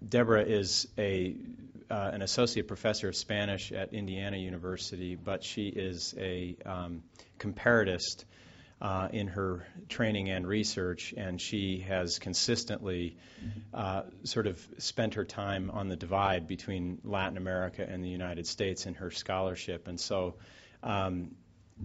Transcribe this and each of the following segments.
Deborah is an associate professor of Spanish at Indiana University, but she is a comparatist in her training and research, and she has consistently sort of spent her time on the divide between Latin America and the United States in her scholarship. And so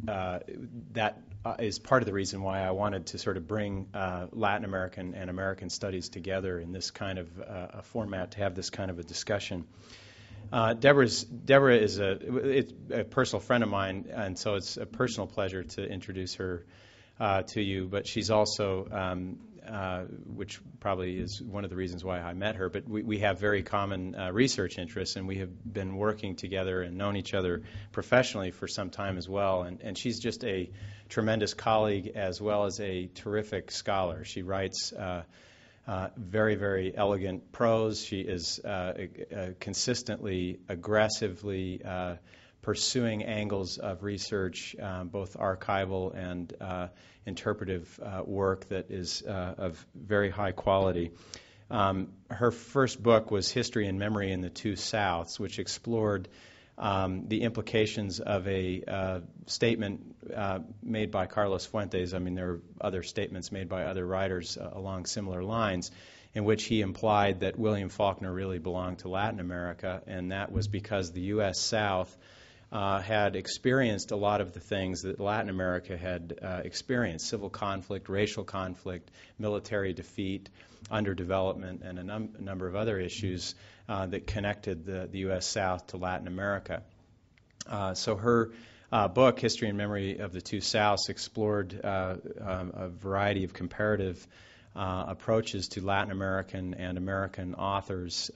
that is part of the reason why I wanted to sort of bring Latin American and American studies together in this kind of a format to have this kind of a discussion. Deborah is a personal friend of mine, and so it's a personal pleasure to introduce her to you. But she's also, which probably is one of the reasons why I met her, but we have very common research interests, and we have been working together and known each other professionally for some time as well. And she's just a tremendous colleague as well as a terrific scholar. She writes very, very elegant prose. She is consistently, aggressively pursuing angles of research, both archival and interpretive work that is of very high quality. Her first book was History and Memory in the Two Souths, which explored the implications of a statement made by Carlos Fuentes. I mean, there are other statements made by other writers along similar lines, in which he implied that William Faulkner really belonged to Latin America, and that was because the U.S. South had experienced a lot of the things that Latin America had experienced: civil conflict, racial conflict, military defeat, underdevelopment, and a number of other issues that connected the U.S. South to Latin America. So her book, History and Memory of the Two Souths, explored a variety of comparative approaches to Latin American and American authors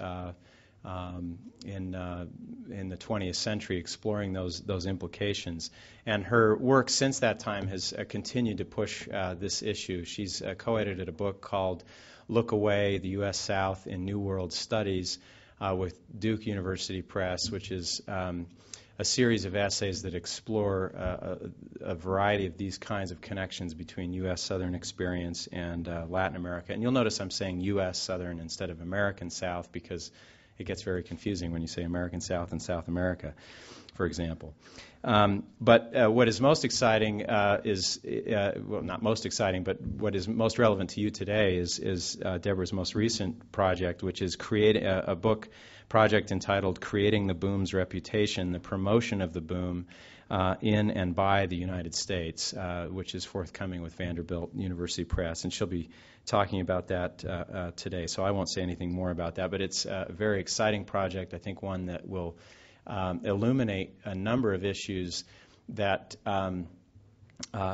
in the 20th century, exploring those implications. And her work since that time has continued to push this issue. She's co-edited a book called Look Away, the U.S. South in New World Studies with Duke University Press, which is a series of essays that explore a variety of these kinds of connections between U.S. Southern experience and Latin America. And you'll notice I'm saying U.S. Southern instead of American South, because it gets very confusing when you say American South and South America, for example. But what is most exciting is, well, not most exciting, but what is most relevant to you today is Deborah's most recent project, which is a book project entitled Creating the Boom's Reputation, the Promotion of the Boom in and by the United States, which is forthcoming with Vanderbilt University Press. And she'll be talking about that today, so I won't say anything more about that. But it's a very exciting project, I think one that will illuminate a number of issues that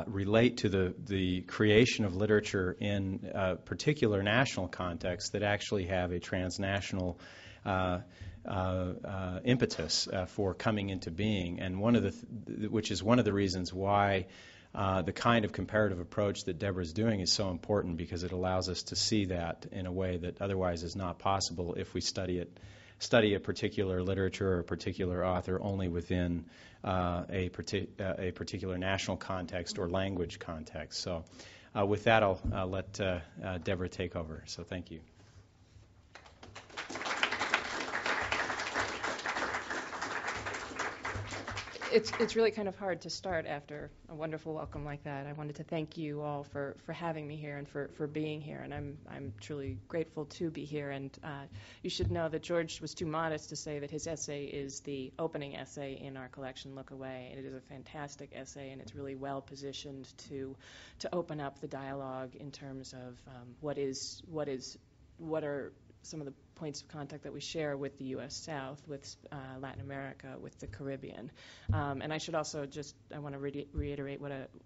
relate to the creation of literature in a particular national context that actually have a transnational impetus for coming into being, and which is one of the reasons why the kind of comparative approach that Deborah is doing is so important, because it allows us to see that in a way that otherwise is not possible if we study a particular literature or a particular author only within a particular national context or language context. So with that, I'll let Deborah take over. So thank you. It's really kind of hard to start after a wonderful welcome like that. I wanted to thank you all for having me here and for being here, and I'm truly grateful to be here. And you should know that George was too modest to say that his essay is the opening essay in our collection, Look Away. And it is a fantastic essay, and it's really well positioned to open up the dialogue in terms of what are some of the points of contact that we share with the U.S. South, with Latin America, with the Caribbean. And I should also I want to reiterate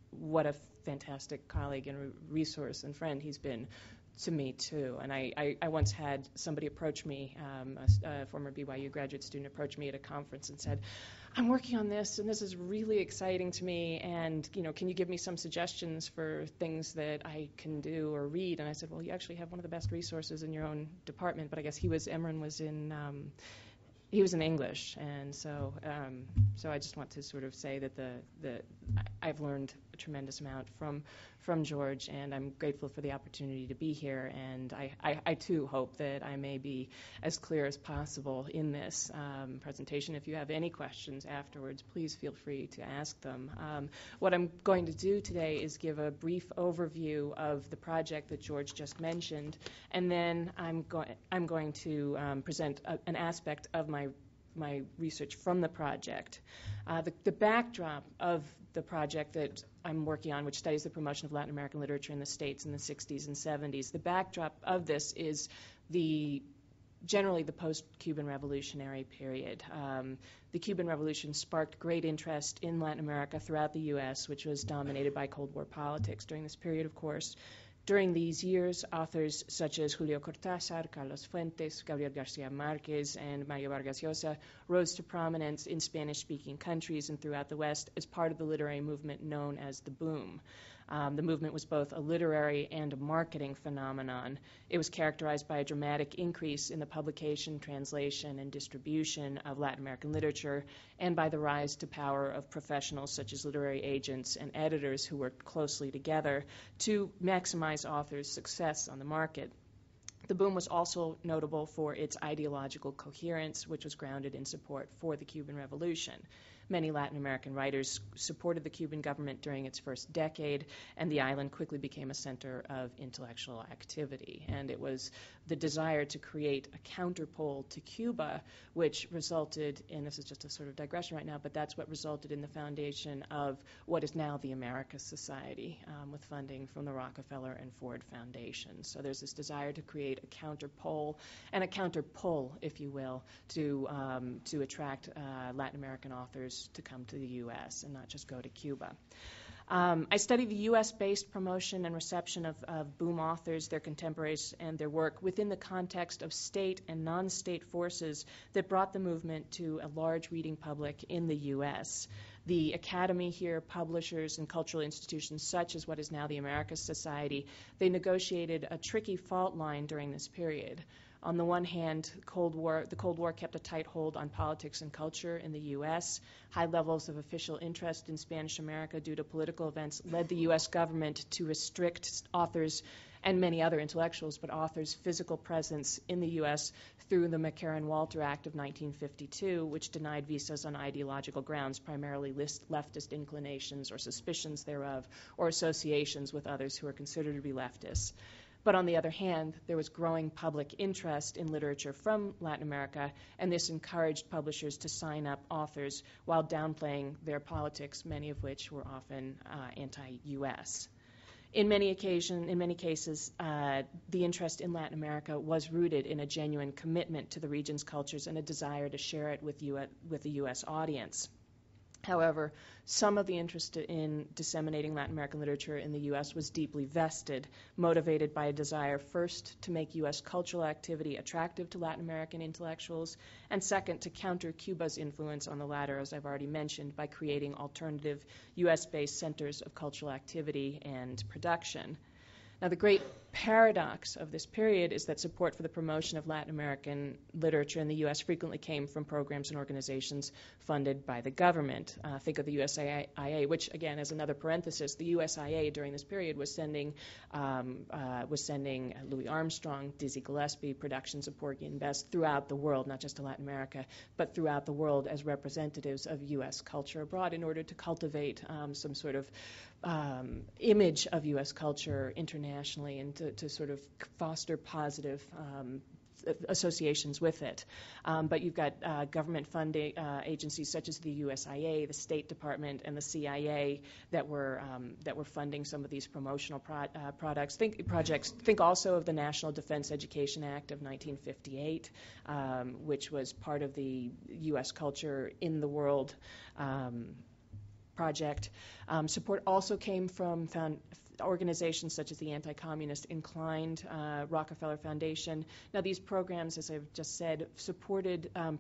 what a fantastic colleague and resource and friend he's been to me, too. And I once had somebody approach me, a former BYU graduate student approached me at a conference and said, I'm working on this, and this is really exciting to me, and can you give me some suggestions for things that I can do or read? And I said, well, you actually have one of the best resources in your own department, but I guess Emron was in English, and so I just want to sort of say that I've learned a tremendous amount from George, and I'm grateful for the opportunity to be here. And I too hope that I may be as clear as possible in this presentation. If you have any questions afterwards, please feel free to ask them. What I'm going to do today is give a brief overview of the project that George just mentioned, and then I'm going to present an aspect of my research from the project. The backdrop of the project that I'm working on, which studies the promotion of Latin American literature in the States in the 60s and 70s, the backdrop of this is generally the post-Cuban revolutionary period. The Cuban Revolution sparked great interest in Latin America throughout the U.S., which was dominated by Cold War politics during this period, of course. During these years, authors such as Julio Cortázar, Carlos Fuentes, Gabriel García Márquez, and Mario Vargas Llosa rose to prominence in Spanish-speaking countries and throughout the West as part of the literary movement known as the Boom. The movement was both a literary and a marketing phenomenon. It was characterized by a dramatic increase in the publication, translation, and distribution of Latin American literature, and by the rise to power of professionals such as literary agents and editors who worked closely together to maximize authors' success on the market. The boom was also notable for its ideological coherence, which was grounded in support for the Cuban Revolution. Many Latin American writers supported the Cuban government during its first decade, and the island quickly became a center of intellectual activity. And it was the desire to create a counterpole to Cuba, which resulted in, this is just a sort of digression right now, but that's what resulted in the foundation of what is now the Americas Society, with funding from the Rockefeller and Ford Foundation. So there's this desire to create a counterpole and a counterpull, if you will, to attract Latin American authors to come to the U.S. and not just go to Cuba. I studied the U.S.-based promotion and reception of boom authors, their contemporaries, and their work within the context of state and non-state forces that brought the movement to a large reading public in the U.S. The academy here, publishers, and cultural institutions such as what is now the Americas Society, they negotiated a tricky fault line during this period. On the one hand, the Cold War kept a tight hold on politics and culture in the U.S. High levels of official interest in Spanish America due to political events led the U.S. government to restrict authors and many other intellectuals, but authors' physical presence in the U.S. through the McCarran-Walter Act of 1952, which denied visas on ideological grounds, primarily leftist inclinations or suspicions thereof, or associations with others who are considered to be leftists. But on the other hand, there was growing public interest in literature from Latin America, and this encouraged publishers to sign up authors while downplaying their politics, many of which were often anti-U.S. In many cases, the interest in Latin America was rooted in a genuine commitment to the region's cultures and a desire to share it with the U.S. audience. However, some of the interest in disseminating Latin American literature in the U.S. was deeply vested, motivated by a desire first to make U.S. cultural activity attractive to Latin American intellectuals, and second, to counter Cuba's influence on the latter, as I've already mentioned, by creating alternative U.S.-based centers of cultural activity and production. Now, the great paradox of this period is that support for the promotion of Latin American literature in the U.S. frequently came from programs and organizations funded by the government. Think of the USIA, which, again, as another parenthesis, the USIA during this period was sending Louis Armstrong, Dizzy Gillespie, productions of Porgy and Bess throughout the world, not just to Latin America, but throughout the world as representatives of U.S. culture abroad in order to cultivate some sort of image of U.S. culture internationally and to sort of foster positive associations with it. But you've got government funding agencies such as the USIA, the State Department, and the CIA that were funding some of these promotional projects. Think also of the National Defense Education Act of 1958, which was part of the U.S. Culture in the World project. Support also came from organizations such as the anti-communist inclined Rockefeller Foundation. Now, these programs, as I've just said,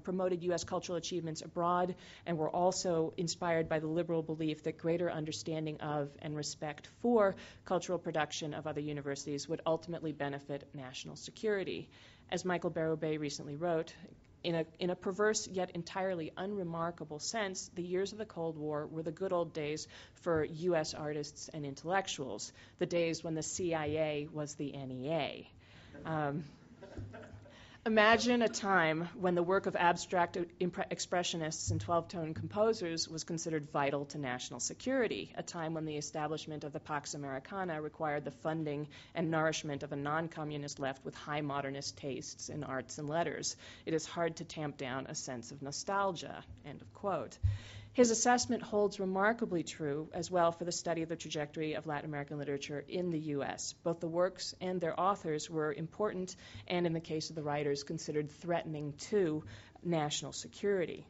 promoted U.S. cultural achievements abroad and were also inspired by the liberal belief that greater understanding of and respect for cultural production of other universities would ultimately benefit national security. As Michael Berube recently wrote, In a perverse yet entirely unremarkable sense, the years of the Cold War were the good old days for U.S. artists and intellectuals, the days when the CIA was the NEA. Imagine a time when the work of abstract expressionists and 12-tone composers was considered vital to national security, a time when the establishment of the Pax Americana required the funding and nourishment of a non-communist left with high modernist tastes in arts and letters. It is hard to tamp down a sense of nostalgia, end of quote. His assessment holds remarkably true as well for the study of the trajectory of Latin American literature in the U.S. Both the works and their authors were important and, in the case of the writers, considered threatening to national security.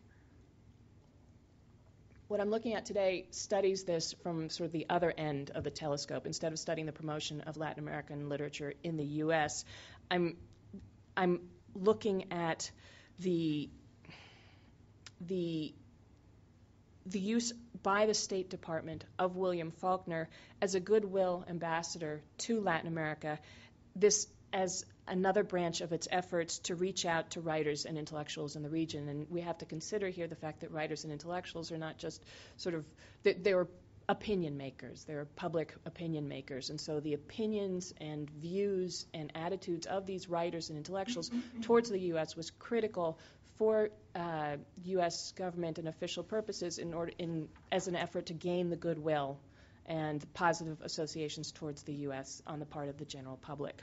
What I'm looking at today studies this from sort of the other end of the telescope. Instead of studying the promotion of Latin American literature in the U.S., I'm looking at the use by the State Department of William Faulkner as a goodwill ambassador to Latin America, this as another branch of its efforts to reach out to writers and intellectuals in the region. And we have to consider here the fact that writers and intellectuals are not just sort of, they were opinion makers, they're public opinion makers. And so the opinions and views and attitudes of these writers and intellectuals towards the U.S. was critical for U.S. government and official purposes as an effort to gain the goodwill and positive associations towards the U.S. on the part of the general public.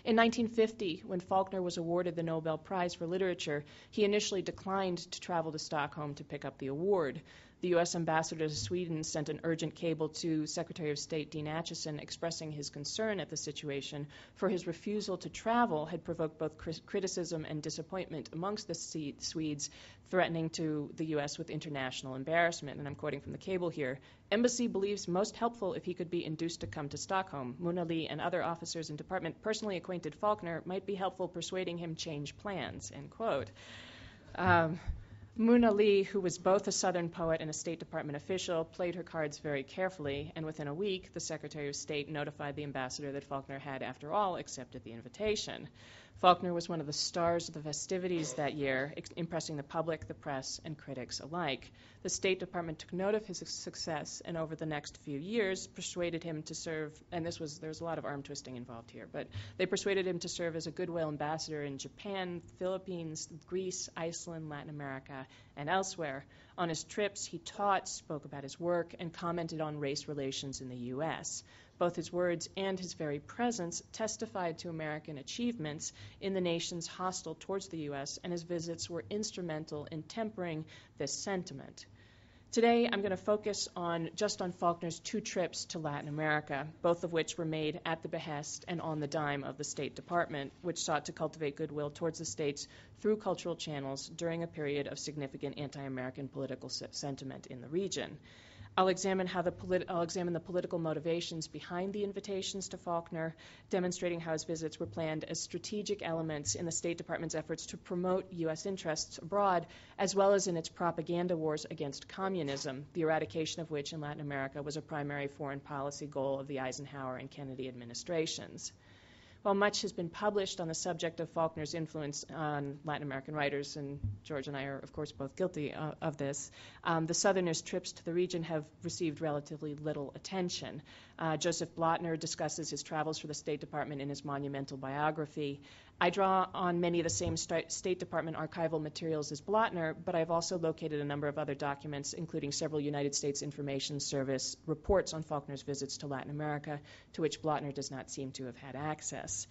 In 1950, when Faulkner was awarded the Nobel Prize for Literature, he initially declined to travel to Stockholm to pick up the award. The U.S. ambassador to Sweden sent an urgent cable to Secretary of State Dean Acheson expressing his concern at the situation, for his refusal to travel had provoked both criticism and disappointment amongst the Swedes, threatening to the U.S. with international embarrassment. And I'm quoting from the cable here. Embassy believes most helpful if he could be induced to come to Stockholm. Muna Lee and other officers in department personally acquainted Faulkner might be helpful persuading him change plans, end quote. Muna Lee, who was both a Southern poet and a State Department official, played her cards very carefully, and within a week, the Secretary of State notified the ambassador that Faulkner had, after all, accepted the invitation. Faulkner was one of the stars of the festivities that year, impressing the public, the press, and critics alike. The State Department took note of his success, and over the next few years persuaded him to serve, and there was a lot of arm twisting involved here, but they persuaded him to serve as a goodwill ambassador in Japan, Philippines, Greece, Iceland, Latin America, and elsewhere. On his trips, he taught, spoke about his work, and commented on race relations in the U.S. Both his words and his very presence testified to American achievements in the nations hostile towards the U.S., and his visits were instrumental in tempering this sentiment. Today, I'm going to focus just on Faulkner's 2 trips to Latin America, both of which were made at the behest and on the dime of the State Department, which sought to cultivate goodwill towards the states through cultural channels during a period of significant anti-American political sentiment in the region. I'll examine the political motivations behind the invitations to Faulkner, demonstrating how his visits were planned as strategic elements in the State Department's efforts to promote U.S. interests abroad, as well as in its propaganda wars against communism, the eradication of which in Latin America was a primary foreign policy goal of the Eisenhower and Kennedy administrations. While much has been published on the subject of Faulkner's influence on Latin American writers, and George and I are, of course, both guilty of this, the Southerners' trips to the region have received relatively little attention. Joseph Blattner discusses his travels for the State Department in his monumental biography. I draw on many of the same State Department archival materials as Blattner, but I've also located a number of other documents, including several United States Information Service reports on Faulkner's visits to Latin America, to which Blattner does not seem to have had access.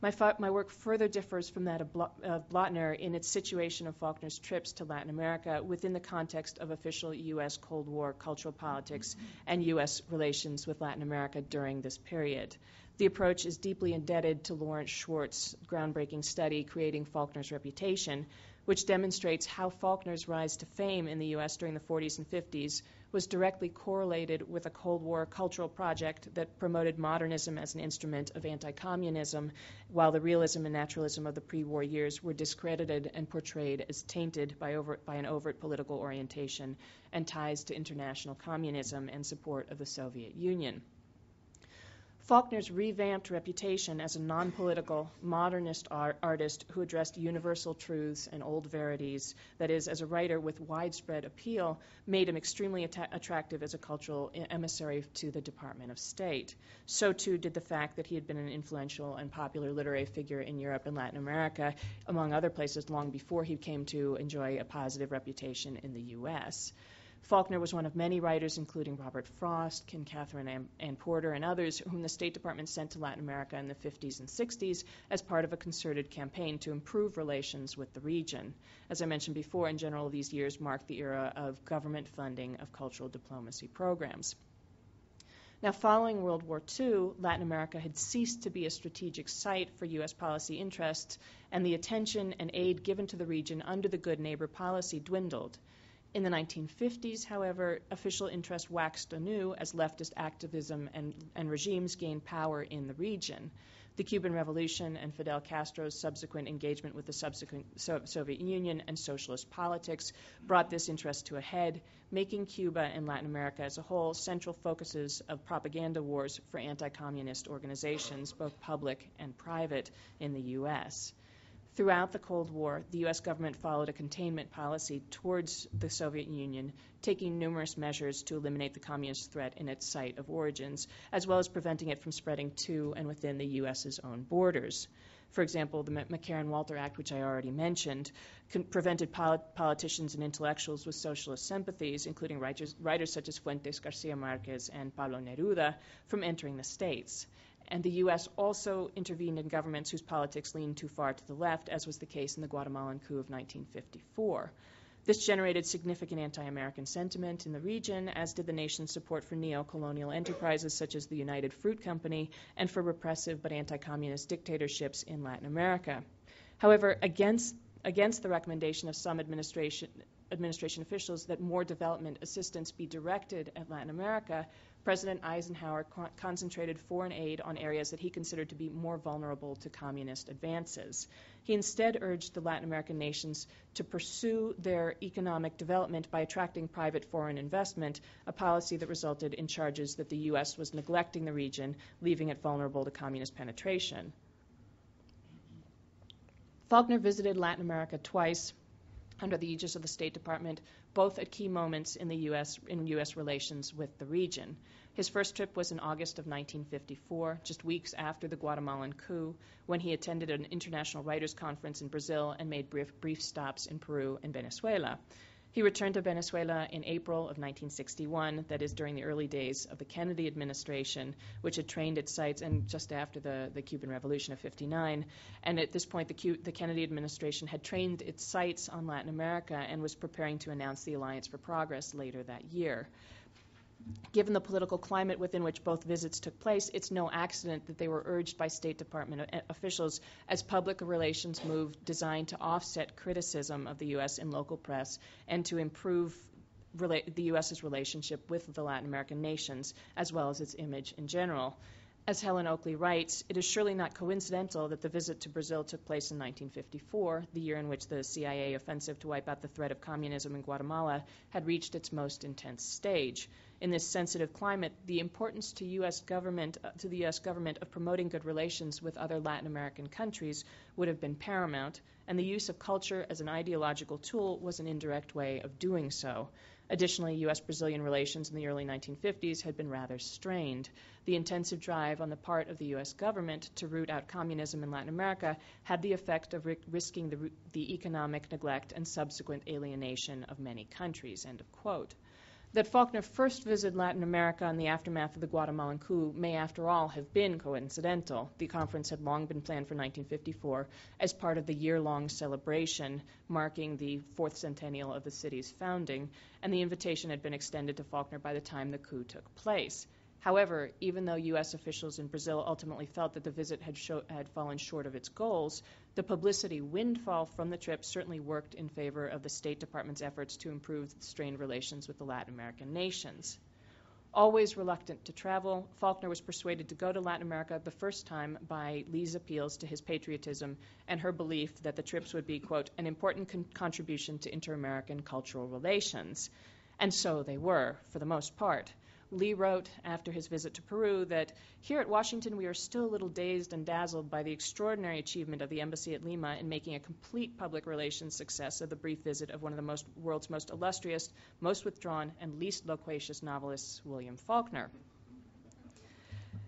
My work further differs from that of Blattner in its situation of Faulkner's trips to Latin America within the context of official U.S. Cold War cultural politics and U.S. relations with Latin America during this period. The approach is deeply indebted to Lawrence Schwartz's groundbreaking study, Creating Faulkner's Reputation, which demonstrates how Faulkner's rise to fame in the U.S. during the 40s and 50s was directly correlated with a Cold War cultural project that promoted modernism as an instrument of anti-communism, while the realism and naturalism of the pre-war years were discredited and portrayed as tainted by an overt political orientation and ties to international communism and support of the Soviet Union. Faulkner's revamped reputation as a non-political, modernist artist who addressed universal truths and old verities, that is, as a writer with widespread appeal, made him extremely attractive as a cultural emissary to the Department of State. So too did the fact that he had been an influential and popular literary figure in Europe and Latin America, among other places, long before he came to enjoy a positive reputation in the U.S. Faulkner was one of many writers, including Robert Frost, Catherine Ann Porter, and others, whom the State Department sent to Latin America in the 50s and 60s as part of a concerted campaign to improve relations with the region. As I mentioned before, in general, these years marked the era of government funding of cultural diplomacy programs. Now, following World War II, Latin America had ceased to be a strategic site for U.S. policy interests, and the attention and aid given to the region under the Good Neighbor policy dwindled. In the 1950s, however, official interest waxed anew as leftist activism and regimes gained power in the region. The Cuban Revolution and Fidel Castro's subsequent engagement with the subsequent Soviet Union and socialist politics brought this interest to a head, making Cuba and Latin America as a whole central focuses of propaganda wars for anti-communist organizations, both public and private, in the U.S. Throughout the Cold War, the U.S. government followed a containment policy towards the Soviet Union, taking numerous measures to eliminate the communist threat in its site of origins, as well as preventing it from spreading to and within the U.S.'s own borders. For example, the McCarran-Walter Act, which I already mentioned, prevented politicians and intellectuals with socialist sympathies, including writers such as Fuentes Garcia Marquez and Pablo Neruda, from entering the states. And the U.S. also intervened in governments whose politics leaned too far to the left, as was the case in the Guatemalan coup of 1954. This generated significant anti-American sentiment in the region, as did the nation's support for neo-colonial enterprises such as the United Fruit Company and for repressive but anti-communist dictatorships in Latin America. However, against the recommendation of some administration officials that more development assistance be directed at Latin America, President Eisenhower concentrated foreign aid on areas that he considered to be more vulnerable to communist advances. He instead urged the Latin American nations to pursue their economic development by attracting private foreign investment, a policy that resulted in charges that the U.S. was neglecting the region, leaving it vulnerable to communist penetration. Faulkner visited Latin America twice under the aegis of the State Department, both at key moments in U.S. relations with the region. His first trip was in August of 1954, just weeks after the Guatemalan coup, when he attended an international writers' conference in Brazil and made brief stops in Peru and Venezuela. He returned to Venezuela in April of 1961, that is during the early days of the Kennedy administration, which had trained its sites, and just after the Cuban Revolution of '59. And at this point, the Kennedy administration had trained its sights on Latin America and was preparing to announce the Alliance for Progress later that year. Given the political climate within which both visits took place, it's no accident that they were urged by State Department officials as public relations move designed to offset criticism of the U.S. in local press and to improve the U.S.'s relationship with the Latin American nations, as well as its image in general. As Helen Oakley writes, it is surely not coincidental that the visit to Brazil took place in 1954, the year in which the CIA offensive to wipe out the threat of communism in Guatemala had reached its most intense stage. In this sensitive climate, the importance to the U.S. government of promoting good relations with other Latin American countries would have been paramount, and the use of culture as an ideological tool was an indirect way of doing so. Additionally, U.S.-Brazilian relations in the early 1950s had been rather strained. The intensive drive on the part of the U.S. government to root out communism in Latin America had the effect of risking the economic neglect and subsequent alienation of many countries, end of quote. That Faulkner first visited Latin America in the aftermath of the Guatemalan coup may, after all, have been coincidental. The conference had long been planned for 1954 as part of the year-long celebration marking the fourth centennial of the city's founding, and the invitation had been extended to Faulkner by the time the coup took place. However, even though U.S. officials in Brazil ultimately felt that the visit had fallen short of its goals, the publicity windfall from the trip certainly worked in favor of the State Department's efforts to improve strained relations with the Latin American nations. Always reluctant to travel, Faulkner was persuaded to go to Latin America the first time by Lee's appeals to his patriotism and her belief that the trips would be, quote, an important contribution to inter-American cultural relations. And so they were, for the most part. Lee wrote after his visit to Peru that here at Washington we are still a little dazed and dazzled by the extraordinary achievement of the embassy at Lima in making a complete public relations success of the brief visit of one of the world's most illustrious, most withdrawn, and least loquacious novelists, William Faulkner.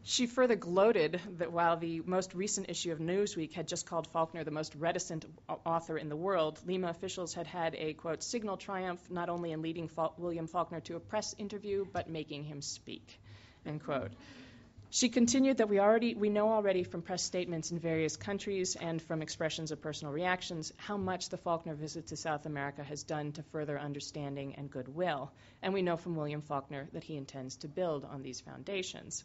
She further gloated that while the most recent issue of Newsweek had just called Faulkner the most reticent author in the world, Lima officials had a, quote, signal triumph not only in leading William Faulkner to a press interview, but making him speak, end quote. She continued that we know already from press statements in various countries and from expressions of personal reactions how much the Faulkner visit to South America has done to further understanding and goodwill. And we know from William Faulkner that he intends to build on these foundations.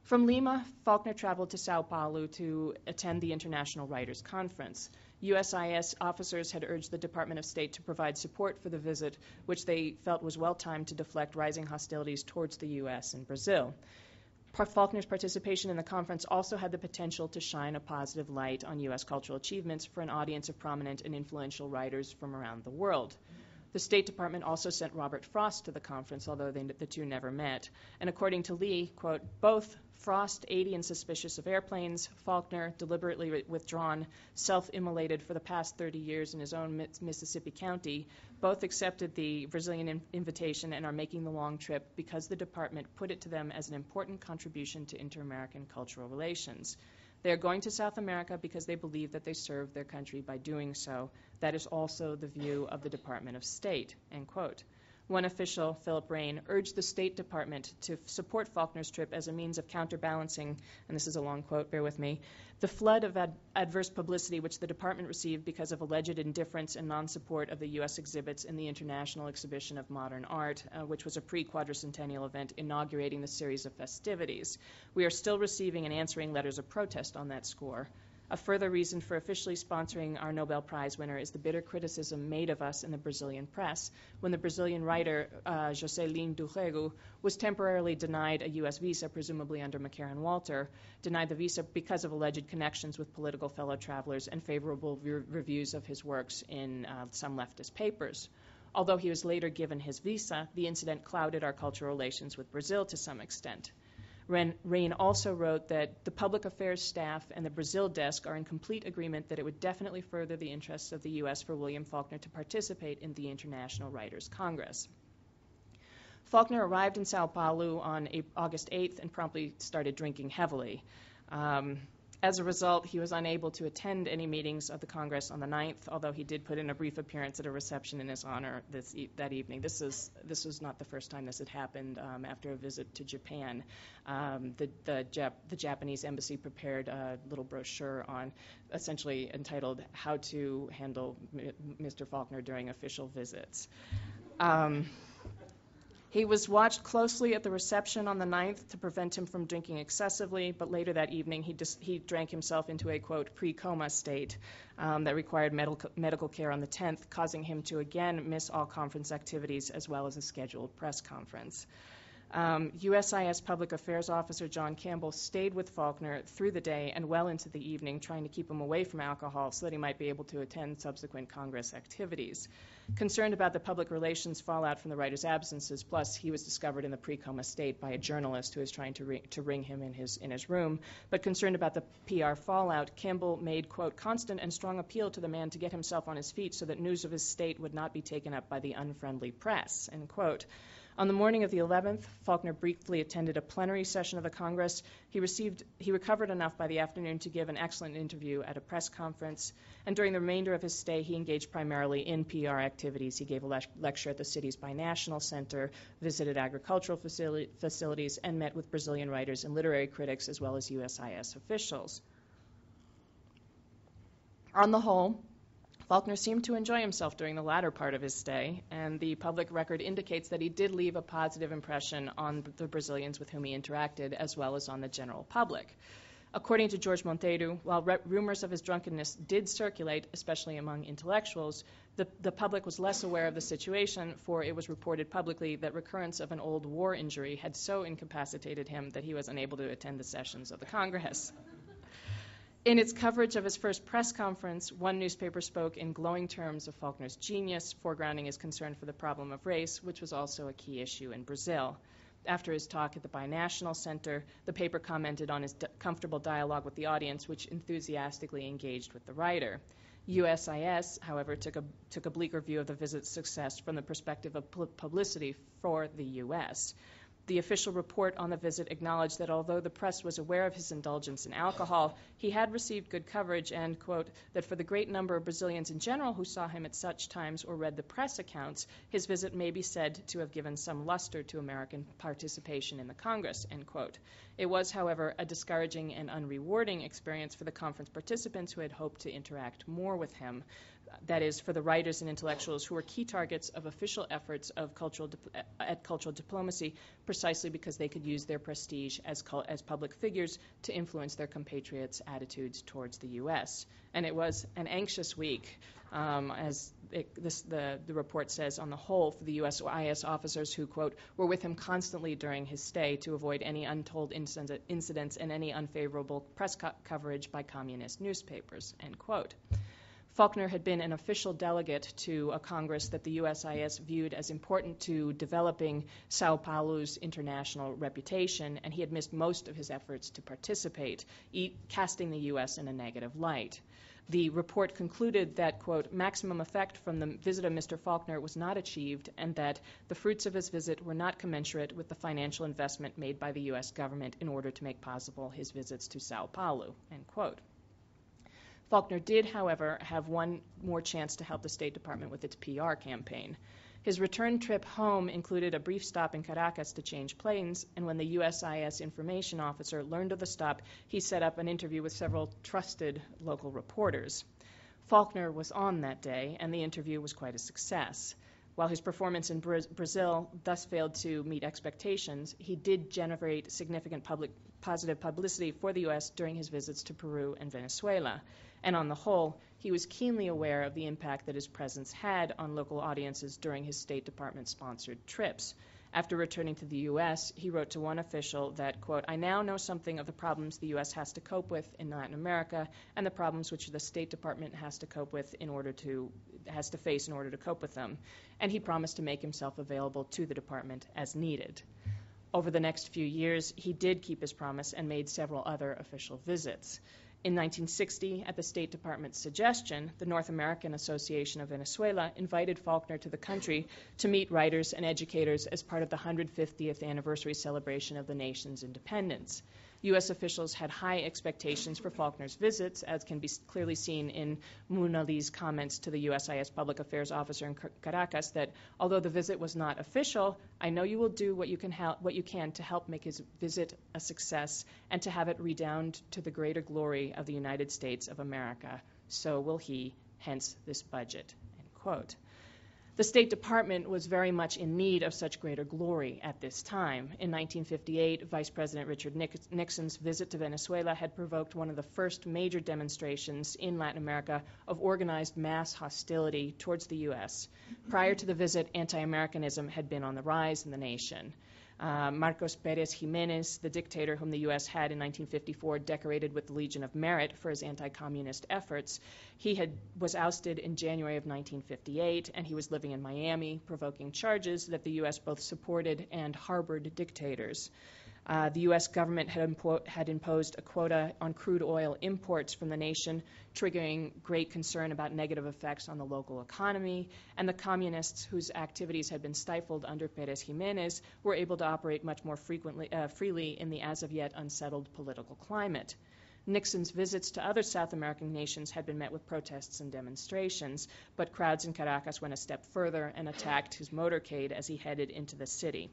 From Lima, Faulkner traveled to Sao Paulo to attend the International Writers' Conference. USIS officers had urged the Department of State to provide support for the visit, which they felt was well-timed to deflect rising hostilities towards the U.S. and Brazil. Faulkner's participation in the conference also had the potential to shine a positive light on U.S. cultural achievements for an audience of prominent and influential writers from around the world. The State Department also sent Robert Frost to the conference, although the two never met. And according to Lee, quote, both Frost, 80 and suspicious of airplanes, Faulkner, deliberately withdrawn, self-immolated for the past 30 years in his own Mississippi county, both accepted the Brazilian invitation and are making the long trip because the department put it to them as an important contribution to inter-American cultural relations. They are going to South America because they believe that they serve their country by doing so. That is also the view of the Department of State, end quote. One official, Philip Rain, urged the State Department to support Faulkner's trip as a means of counterbalancing, and this is a long quote, bear with me, the flood of adverse publicity which the department received because of alleged indifference and non-support of the U.S. exhibits in the International Exhibition of Modern Art, which was a pre-quadricentennial event inaugurating the series of festivities. We are still receiving and answering letters of protest on that score. A further reason for officially sponsoring our Nobel Prize winner is the bitter criticism made of us in the Brazilian press when the Brazilian writer Jocelyn do Rego was temporarily denied a U.S. visa, presumably under McCarran-Walter, denied the visa because of alleged connections with political fellow travelers and favorable reviews of his works in some leftist papers. Although he was later given his visa, the incident clouded our cultural relations with Brazil to some extent. Rain also wrote that the public affairs staff and the Brazil desk are in complete agreement that it would definitely further the interests of the U.S. for William Faulkner to participate in the International Writers' Congress. Faulkner arrived in Sao Paulo on August 8th and promptly started drinking heavily. As a result, he was unable to attend any meetings of the Congress on the 9th, although he did put in a brief appearance at a reception in his honor that evening. This was not the first time this had happened. After a visit to Japan, the Japanese embassy prepared a little brochure on, essentially entitled "How to Handle Mr. Faulkner During Official Visits." He was watched closely at the reception on the 9th to prevent him from drinking excessively, but later that evening he drank himself into a, quote, pre-coma state that required medical care on the 10th, causing him to again miss all conference activities as well as a scheduled press conference. USIS Public Affairs Officer John Campbell stayed with Faulkner through the day and well into the evening, trying to keep him away from alcohol so that he might be able to attend subsequent Congress activities. Concerned about the public relations fallout from the writer's absences, plus he was discovered in the pre-coma state by a journalist who was trying to ring him in his room, but concerned about the PR fallout, Campbell made, quote, constant and strong appeal to the man to get himself on his feet so that news of his state would not be taken up by the unfriendly press, end quote. On the morning of the 11th, Faulkner briefly attended a plenary session of the Congress. He recovered enough by the afternoon to give an excellent interview at a press conference, and during the remainder of his stay, he engaged primarily in PR activities. He gave a lecture at the city's Binational Center, visited agricultural facilities, and met with Brazilian writers and literary critics, as well as USIS officials. On the whole, Faulkner seemed to enjoy himself during the latter part of his stay, and the public record indicates that he did leave a positive impression on the Brazilians with whom he interacted, as well as on the general public. According to George Monteiro, while rumors of his drunkenness did circulate, especially among intellectuals, the public was less aware of the situation, for it was reported publicly that recurrence of an old war injury had so incapacitated him that he was unable to attend the sessions of the Congress. In its coverage of his first press conference, one newspaper spoke in glowing terms of Faulkner's genius, foregrounding his concern for the problem of race, which was also a key issue in Brazil. After his talk at the Binational Center, the paper commented on his comfortable dialogue with the audience, which enthusiastically engaged with the writer. USIS, however, took a bleaker view of the visit's success from the perspective of publicity for the U.S. The official report on the visit acknowledged that although the press was aware of his indulgence in alcohol, he had received good coverage and, quote, that for the great number of Brazilians in general who saw him at such times or read the press accounts, his visit may be said to have given some luster to American participation in the Congress, end quote. It was, however, a discouraging and unrewarding experience for the conference participants who had hoped to interact more with him. That is, for the writers and intellectuals who were key targets of official efforts of cultural diplomacy, precisely because they could use their prestige as public figures to influence their compatriots' attitudes towards the U.S. And it was an anxious week, the report says, on the whole, for the USIS officers who, quote, were with him constantly during his stay to avoid any untold incidents and any unfavorable press coverage by communist newspapers, end quote. Faulkner had been an official delegate to a Congress that the USIS viewed as important to developing Sao Paulo's international reputation, and he had missed most of his efforts to participate, casting the U.S. in a negative light. The report concluded that, quote, maximum effect from the visit of Mr. Faulkner was not achieved and that the fruits of his visit were not commensurate with the financial investment made by the U.S. government in order to make possible his visits to Sao Paulo, end quote. Faulkner did, however, have one more chance to help the State Department with its PR campaign. His return trip home included a brief stop in Caracas to change planes, and when the USIS information officer learned of the stop, he set up an interview with several trusted local reporters. Faulkner was on that day, and the interview was quite a success. While his performance in Brazil thus failed to meet expectations, he did generate significant positive publicity for the U.S. during his visits to Peru and Venezuela. And on the whole, he was keenly aware of the impact that his presence had on local audiences during his State Department-sponsored trips. After returning to the U.S., he wrote to one official that, quote, I now know something of the problems the U.S. has to cope with in Latin America and the problems which the State Department has to face in order to cope with them. And he promised to make himself available to the department as needed. Over the next few years, he did keep his promise and made several other official visits. In 1960, at the State Department's suggestion, the North American Association of Venezuela invited Faulkner to the country to meet writers and educators as part of the 150th anniversary celebration of the nation's independence. U.S. officials had high expectations for Faulkner's visits, as can be clearly seen in Munali's comments to the USIS public affairs officer in Caracas that, although the visit was not official, I know you will do what you can to help make his visit a success and to have it redound to the greater glory of the United States of America. So will he, hence this budget, end quote. The State Department was very much in need of such greater glory at this time. In 1958, Vice President Richard Nixon's visit to Venezuela had provoked one of the first major demonstrations in Latin America of organized mass hostility towards the U.S. Prior to the visit, anti-Americanism had been on the rise in the nation. Marcos Pérez Jiménez, the dictator whom the U.S. had in 1954 decorated with the Legion of Merit for his anti-communist efforts, was ousted in January of 1958, and he was living in Miami, provoking charges that the U.S. both supported and harbored dictators. The U.S. government had imposed a quota on crude oil imports from the nation, triggering great concern about negative effects on the local economy, and the communists whose activities had been stifled under Pérez Jiménez were able to operate much more freely in the as-of-yet unsettled political climate. Nixon's visits to other South American nations had been met with protests and demonstrations, but crowds in Caracas went a step further and attacked his motorcade as he headed into the city.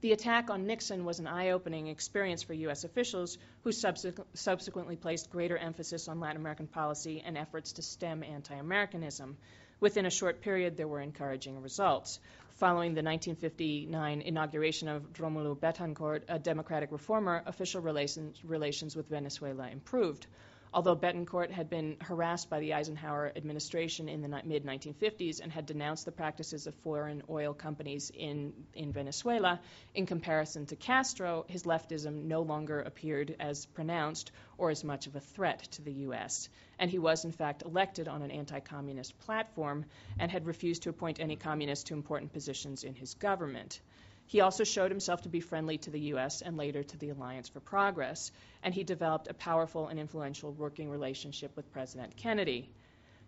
The attack on Nixon was an eye-opening experience for U.S. officials who subsequently placed greater emphasis on Latin American policy and efforts to stem anti-Americanism. Within a short period, there were encouraging results. Following the 1959 inauguration of Rómulo Betancourt, a democratic reformer, official relations with Venezuela improved. Although Betancourt had been harassed by the Eisenhower administration in the mid-1950s and had denounced the practices of foreign oil companies in Venezuela, in comparison to Castro, his leftism no longer appeared as pronounced or as much of a threat to the U.S. And he was, in fact, elected on an anti-communist platform and had refused to appoint any communists to important positions in his government. He also showed himself to be friendly to the U.S. and later to the Alliance for Progress, and he developed a powerful and influential working relationship with President Kennedy.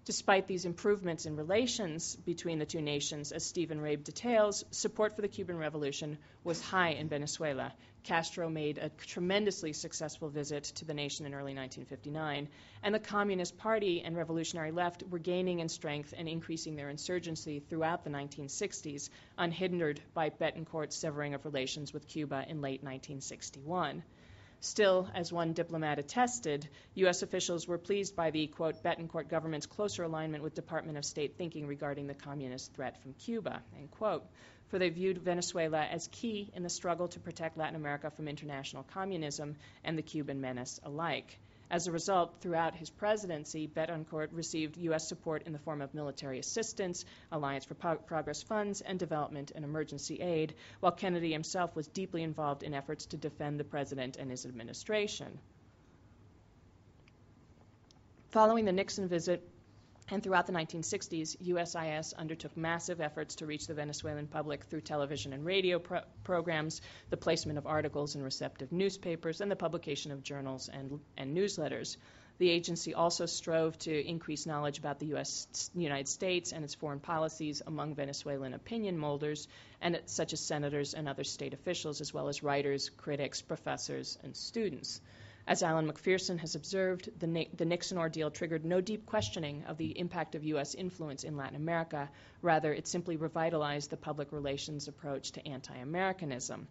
Despite these improvements in relations between the two nations, as Stephen Rabe details, support for the Cuban Revolution was high in Venezuela. Castro made a tremendously successful visit to the nation in early 1959, and the Communist Party and Revolutionary Left were gaining in strength and increasing their insurgency throughout the 1960s, unhindered by Betancourt's severing of relations with Cuba in late 1961. Still, as one diplomat attested, U.S. officials were pleased by the, quote, Betancourt government's closer alignment with Department of State thinking regarding the communist threat from Cuba, end quote, for they viewed Venezuela as key in the struggle to protect Latin America from international communism and the Cuban menace alike. As a result, throughout his presidency, Betancourt received U.S. support in the form of military assistance, Alliance for Progress funds, and development and emergency aid, while Kennedy himself was deeply involved in efforts to defend the president and his administration. Following the Nixon visit, and throughout the 1960s, USIS undertook massive efforts to reach the Venezuelan public through television and radio programs, the placement of articles in receptive newspapers, and the publication of journals and newsletters. The agency also strove to increase knowledge about the United States and its foreign policies among Venezuelan opinion molders, and such as senators and other state officials, as well as writers, critics, professors, and students. As Alan McPherson has observed, the Nixon ordeal triggered no deep questioning of the impact of U.S. influence in Latin America. Rather, it simply revitalized the public relations approach to anti-Americanism.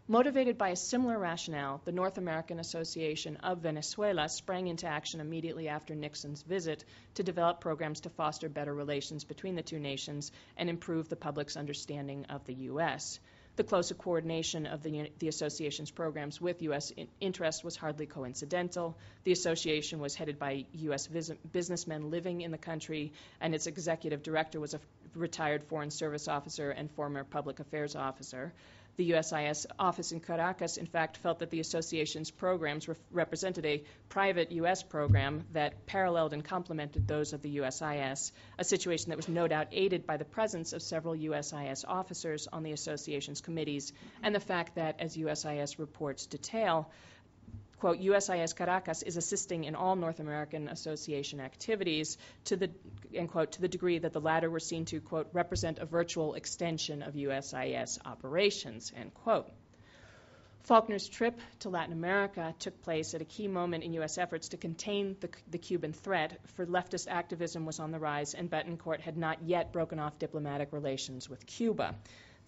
Motivated by a similar rationale, the North American Association of Venezuela sprang into action immediately after Nixon's visit to develop programs to foster better relations between the two nations and improve the public's understanding of the U.S. The closer coordination of the association's programs with U.S. interests was hardly coincidental. The association was headed by U.S. businessmen living in the country, and its executive director was a retired Foreign Service officer and former public affairs officer. The USIS office in Caracas, in fact, felt that the association's programs represented a private U.S. program that paralleled and complemented those of the USIS, a situation that was no doubt aided by the presence of several USIS officers on the association's committees and the fact that, as USIS reports detail, quote, USIS Caracas is assisting in all North American Association activities to the, end quote, to the degree that the latter were seen to, quote, represent a virtual extension of USIS operations, end quote. Faulkner's trip to Latin America took place at a key moment in U.S. efforts to contain the Cuban threat, for leftist activism was on the rise and Betancourt had not yet broken off diplomatic relations with Cuba.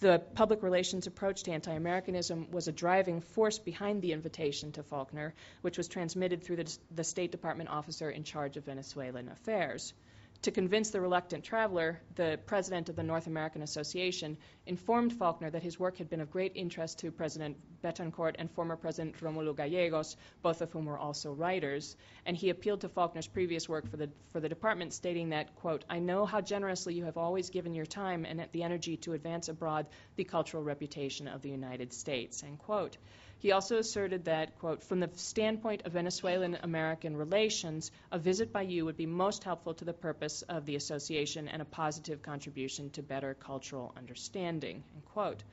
The public relations approach to anti-Americanism was a driving force behind the invitation to Faulkner, which was transmitted through the State Department officer in charge of Venezuelan affairs. To convince the reluctant traveler, the president of the North American Association informed Faulkner that his work had been of great interest to President Betancourt and former President Romulo Gallegos, both of whom were also writers, and he appealed to Faulkner's previous work for the department, stating that, quote, I know how generously you have always given your time and the energy to advance abroad the cultural reputation of the United States, end quote. He also asserted that, quote, from the standpoint of Venezuelan-American relations, a visit by you would be most helpful to the purpose of the association and a positive contribution to better cultural understanding, end quote.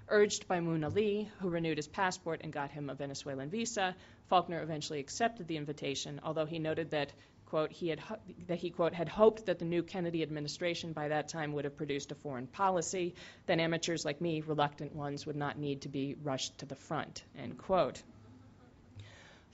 Urged by Moon Ali, who renewed his passport and got him a Venezuelan visa, Faulkner eventually accepted the invitation, although he noted that, quote, he had hoped that the new Kennedy administration by that time would have produced a foreign policy, then amateurs like me, reluctant ones, would not need to be rushed to the front, end quote.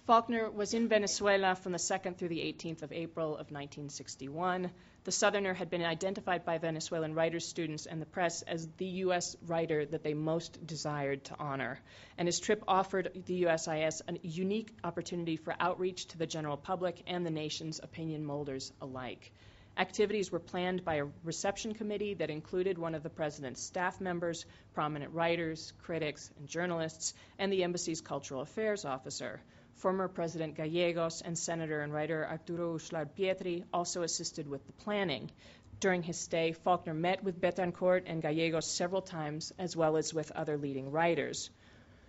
Faulkner was in Venezuela from the 2nd through the 18th of April of 1961. The Southerner had been identified by Venezuelan writers, students, and the press as the U.S. writer that they most desired to honor. And his trip offered the USIS a unique opportunity for outreach to the general public and the nation's opinion molders alike. Activities were planned by a reception committee that included one of the president's staff members, prominent writers, critics, and journalists, and the embassy's cultural affairs officer. Former President Gallegos and Senator and writer Arturo Uslar Pietri also assisted with the planning. During his stay, Faulkner met with Betancourt and Gallegos several times, as well as with other leading writers.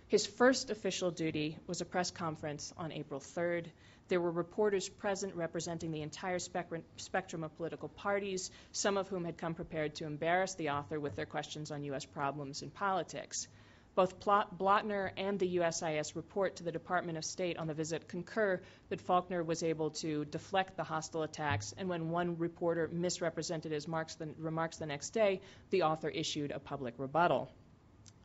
His first official duty was a press conference on April 3rd. There were reporters present representing the entire spectrum of political parties, some of whom had come prepared to embarrass the author with their questions on U.S. problems and politics. Both Blattner and the USIS report to the Department of State on the visit concur that Faulkner was able to deflect the hostile attacks, and when one reporter misrepresented his remarks the next day, the author issued a public rebuttal.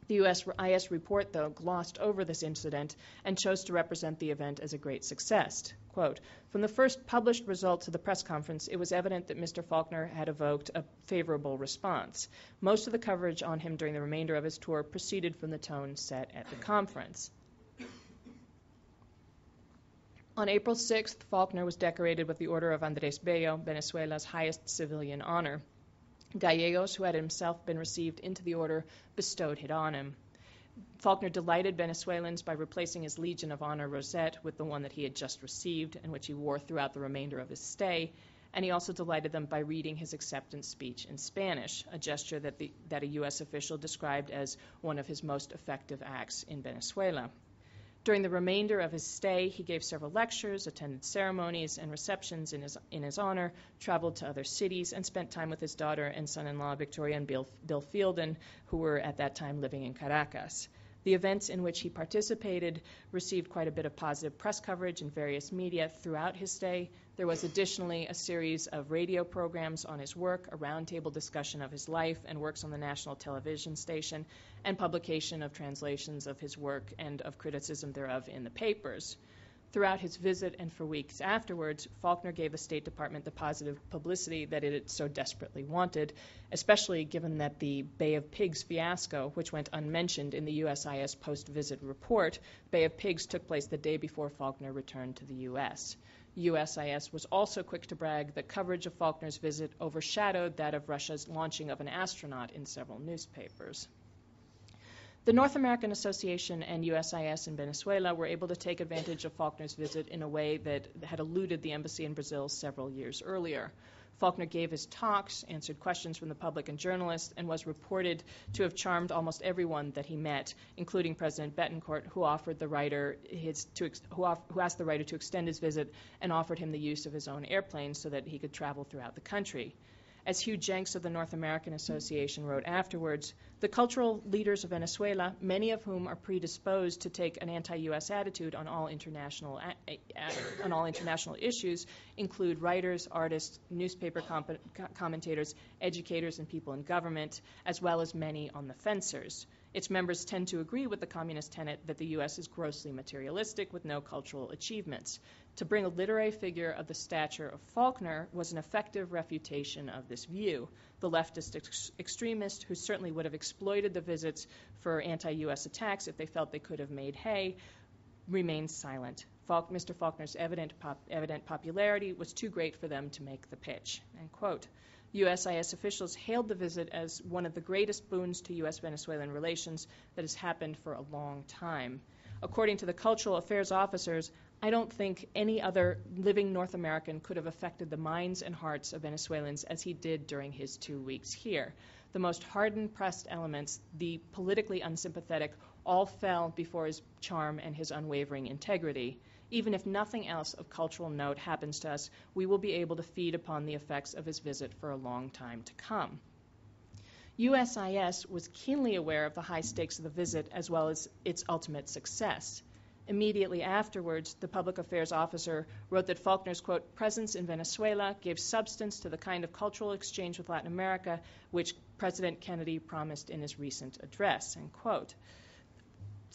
The USIS report, though, glossed over this incident and chose to represent the event as a great success. Quote, "From the first published results of the press conference, it was evident that Mr. Faulkner had evoked a favorable response. Most of the coverage on him during the remainder of his tour proceeded from the tone set at the conference." On April 6th, Faulkner was decorated with the Order of Andrés Bello, Venezuela's highest civilian honor. Gallegos, who had himself been received into the order, bestowed it on him. Faulkner delighted Venezuelans by replacing his Legion of Honor rosette with the one that he had just received and which he wore throughout the remainder of his stay, and he also delighted them by reading his acceptance speech in Spanish, a gesture that a U.S. official described as one of his most effective acts in Venezuela. During the remainder of his stay, he gave several lectures, attended ceremonies and receptions in his honor, traveled to other cities, and spent time with his daughter and son-in-law, Victoria and Bill Fielden, who were at that time living in Caracas. The events in which he participated received quite a bit of positive press coverage in various media throughout his stay. There was additionally a series of radio programs on his work, a roundtable discussion of his life and works on the national television station, and publication of translations of his work and of criticism thereof in the papers. Throughout his visit and for weeks afterwards, Faulkner gave the State Department the positive publicity that it had so desperately wanted, especially given that the Bay of Pigs fiasco, which went unmentioned in the USIS post-visit report, Bay of Pigs took place the day before Faulkner returned to the U.S. USIS was also quick to brag that coverage of Faulkner's visit overshadowed that of Russia's launching of an astronaut in several newspapers. The North American Association and USIS in Venezuela were able to take advantage of Faulkner's visit in a way that had eluded the embassy in Brazil several years earlier. Faulkner gave his talks, answered questions from the public and journalists, and was reported to have charmed almost everyone that he met, including President Betancourt, who asked the writer to extend his visit and offered him the use of his own airplane so that he could travel throughout the country. As Hugh Jenks of the North American Association wrote afterwards, the cultural leaders of Venezuela, many of whom are predisposed to take an anti-U.S. attitude on all international issues, include writers, artists, newspaper commentators, educators, and people in government, as well as many on the fencers. Its members tend to agree with the communist tenet that the U.S. is grossly materialistic with no cultural achievements. To bring a literary figure of the stature of Faulkner was an effective refutation of this view. The leftist extremists, who certainly would have exploited the visits for anti-U.S. attacks if they felt they could have made hay, remained silent. Mr. Faulkner's evident popularity was too great for them to make the pitch. End quote. USIS officials hailed the visit as one of the greatest boons to U.S.-Venezuelan relations that has happened for a long time. According to the cultural affairs officers, I don't think any other living North American could have affected the minds and hearts of Venezuelans as he did during his 2 weeks here. The most hardened pressed elements, the politically unsympathetic, all fell before his charm and his unwavering integrity. Even if nothing else of cultural note happens to us, we will be able to feed upon the effects of his visit for a long time to come. USIS was keenly aware of the high stakes of the visit as well as its ultimate success. Immediately afterwards, the public affairs officer wrote that Faulkner's, quote, presence in Venezuela gave substance to the kind of cultural exchange with Latin America which President Kennedy promised in his recent address, end quote.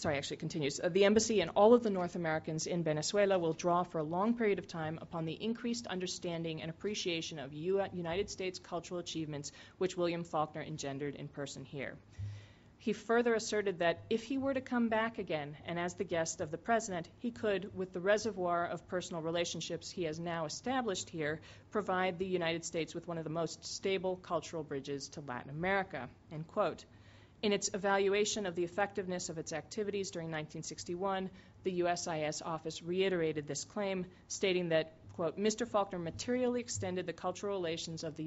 It continues. The embassy and all of the North Americans in Venezuela will draw for a long period of time upon the increased understanding and appreciation of United States cultural achievements which William Faulkner engendered in person here. He further asserted that if he were to come back again and as the guest of the president, he could, with the reservoir of personal relationships he has now established here, provide the United States with one of the most stable cultural bridges to Latin America, end quote. In its evaluation of the effectiveness of its activities during 1961, the USIS office reiterated this claim, stating that, quote, Mr. Faulkner materially extended the cultural relations of the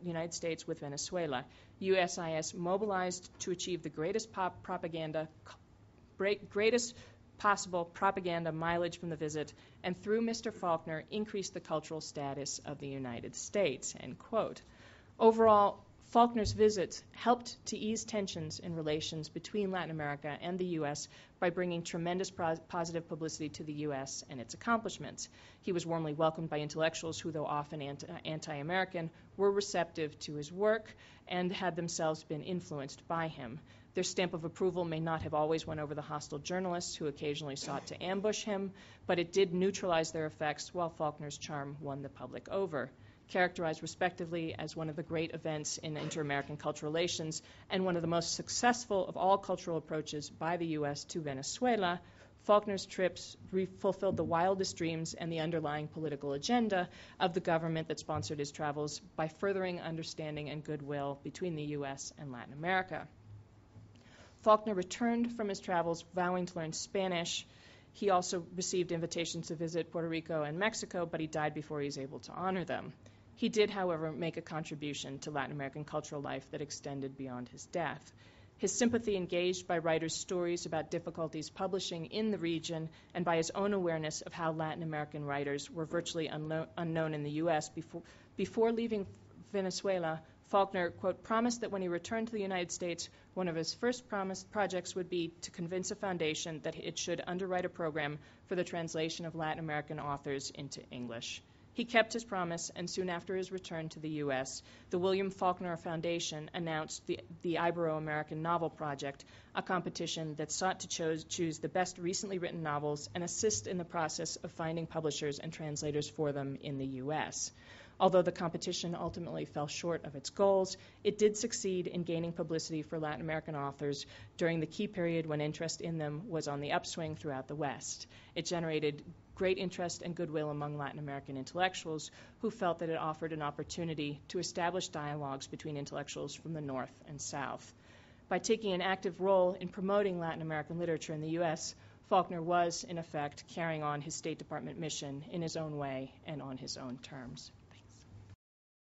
United States with Venezuela. USIS mobilized to achieve the greatest possible propaganda mileage from the visit, and through Mr. Faulkner increased the cultural status of the United States, end quote. Overall, Faulkner's visits helped to ease tensions in relations between Latin America and the U.S. by bringing tremendous positive publicity to the U.S. and its accomplishments. He was warmly welcomed by intellectuals who, though often anti-American, were receptive to his work and had themselves been influenced by him. Their stamp of approval may not have always won over the hostile journalists who occasionally sought to ambush him, but it did neutralize their effects, while Faulkner's charm won the public over. Characterized respectively as one of the great events in inter-American cultural relations and one of the most successful of all cultural approaches by the U.S. to Venezuela, Faulkner's trips fulfilled the wildest dreams and the underlying political agenda of the government that sponsored his travels by furthering understanding and goodwill between the U.S. and Latin America. Faulkner returned from his travels vowing to learn Spanish. He also received invitations to visit Puerto Rico and Mexico, but he died before he was able to honor them. He did, however, make a contribution to Latin American cultural life that extended beyond his death. His sympathy engaged by writers' stories about difficulties publishing in the region and by his own awareness of how Latin American writers were virtually unknown in the U.S. Before leaving Venezuela, Faulkner, quote, promised that when he returned to the United States, one of his first projects would be to convince a foundation that it should underwrite a program for the translation of Latin American authors into English. He kept his promise, and soon after his return to the U.S., the William Faulkner Foundation announced the Ibero-American Novel Project, a competition that sought to choose the best recently written novels and assist in the process of finding publishers and translators for them in the U.S. Although the competition ultimately fell short of its goals, it did succeed in gaining publicity for Latin American authors during the key period when interest in them was on the upswing throughout the West. It generated great interest and goodwill among Latin American intellectuals who felt that it offered an opportunity to establish dialogues between intellectuals from the North and South. By taking an active role in promoting Latin American literature in the U.S., Faulkner was, in effect, carrying on his State Department mission in his own way and on his own terms.